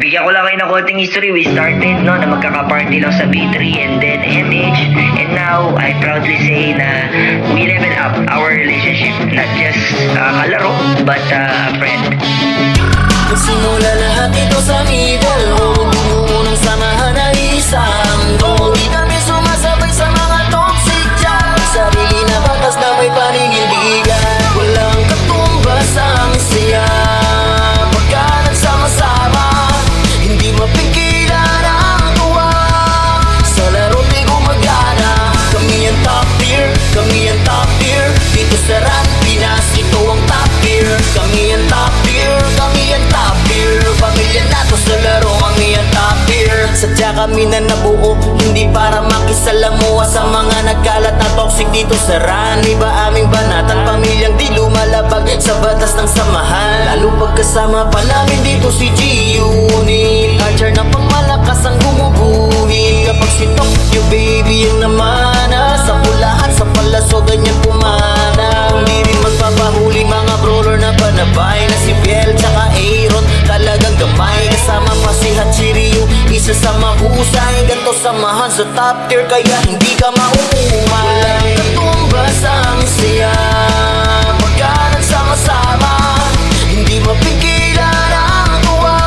Bigyan ko lang kayo ng konting history. We started na magkaka-party lang sa B3 and then MH. And now, I proudly say na we level up our relationship. Not just kalaro, but a friend. Nagsimula lahat ito sa middle road. Unang samahan na isang goal. Di kami sumasabay sa mga toxic dyan. Sarili na batas na may paninindigan. Walang katumbas ang siya pagka nagsama-sama. Hindi mapigilan ang tuwa. Sa laro di gumagana. Kami ang top tier, kami ang top tier. Dito sa Ran Pinas, ito ang top tier. Kami ang top tier, kami ang top tier. Pamilya nato sa laro, kami ang top tier. Sadya kami na nabuo, hindi para makisalamuha sa mga nagkalat na toxic dito sa Ran. Iba aming banatan, pamilyang di lumalabag sa batas ng samahan. Lalo pagkasama pa namin dito si G-Unit. Archer na pangmalakas ang gumuguhit. Kapag si Tokyo baby yung namana, sa pulahan, sa palaso, ganyan pumana. Hindi rin magpapahuli mga brawler na panabay na si Biel tsaka Aaron, talagang gamay. Kasama pa si Hachiryu, isa sa mahusay. Ganto samahan sa top tier, kaya hindi ka mauumay. Walang katumbas ang siya pagka nagsama-sama. Hindi mapigilan ang tuwa.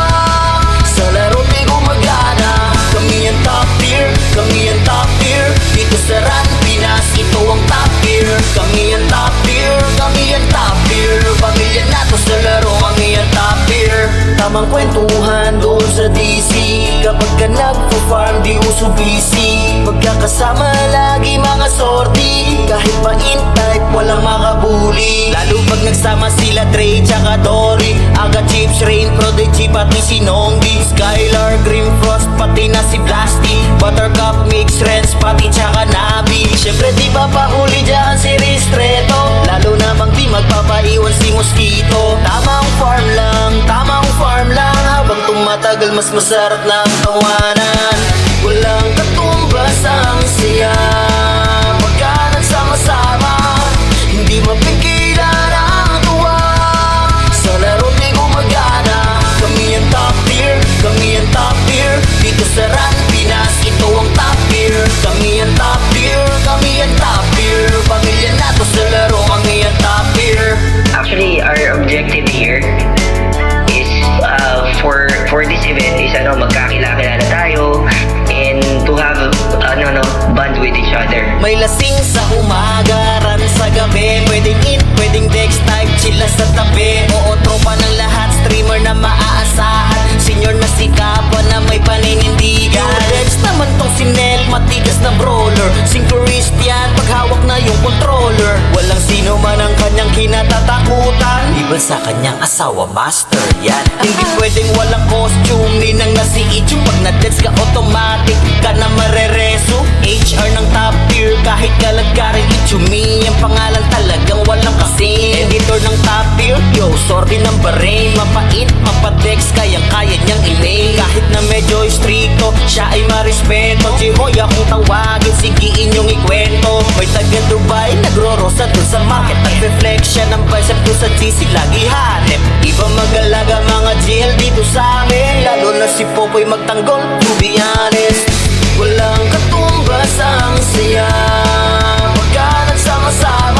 Sa laro di gumagana. Kami ang top tier, kami ang top tier. Dito sa Ran Pinas, ito ang top tier. Kami ang top tier, kami ang top tier. Pamilya nato sa laro, kami ang top tier. Tamang kwentuhan doon sa DC. Kapag ka nagpo-farm, di uso busy. Magkakasama lagi mga sorti. Kahit pa in-type, walang makabuli. Lalo pag nagsama sila Dre tsaka Dory. Aga Chips, Rain, Prodigy, pati si Nonggi. Skylar, Grimfrost, pati na si Blasty. Buttercup, Mix, Renz, pati tsaka Nabi. Syempre di papahuli dyan si Ristreto. Lalo namang di magpapaiwan si Mosquito. Tamang farm lang. Habang tumatagal mas masarap ng tawanan. Walang katumbas ang siya pagka nagsama-sama. Hindi mapigilan ang tuwa. Sa laro di gumagana. Kami ang top tier, kami ang top tier. Dito sa Ran Pinas, ito ang top tier. Kami ang top tier, kami ang top tier. Pamilya nato sa laro, kami ang top tier. Actually, our objective here is for this event is magkakilala tayo and to have bond with each other. May lasing sa umaga, ran sa gabi. Pwedeng in, pwedeng dex type, chilla sa tabi. Oo, tropa ng lahat, streamer na maaasahan. Senior na si Kapwa na may paninindigan. Dex naman tong si Nel, matigas na brawler. Sing Christian, paghawak na yung controller. Walang sino man ang kanyang kinatatakutan, iba sa kanyang asawa, master yan. Hindi pwedeng walang costume, ninang na si Ichung. Pag na-dex ka, automatic ka na marereso. HR ng top tier, kahit kalagkarin Ichumi. Ang pangalan talagang walang kasi. Editor ng top tier, yo, sorry ng Bahrain. Mapait, mapadex, kayang-kaya niyang i-mail. Kahit na medyo stricto, siya ay marespeto. Jihoy akong tawagin, sige inyong ikwento. May taga Dubai, nagro-rosa dun sa market. Nag-reflection ng bicep dun sa GC, lagi hanep. Iba mag-alaga mga GL dito sa amin. Lalo na si Popoy magtanggol, to be honest. Walang katumbas ang siya pagka nagsama-sama.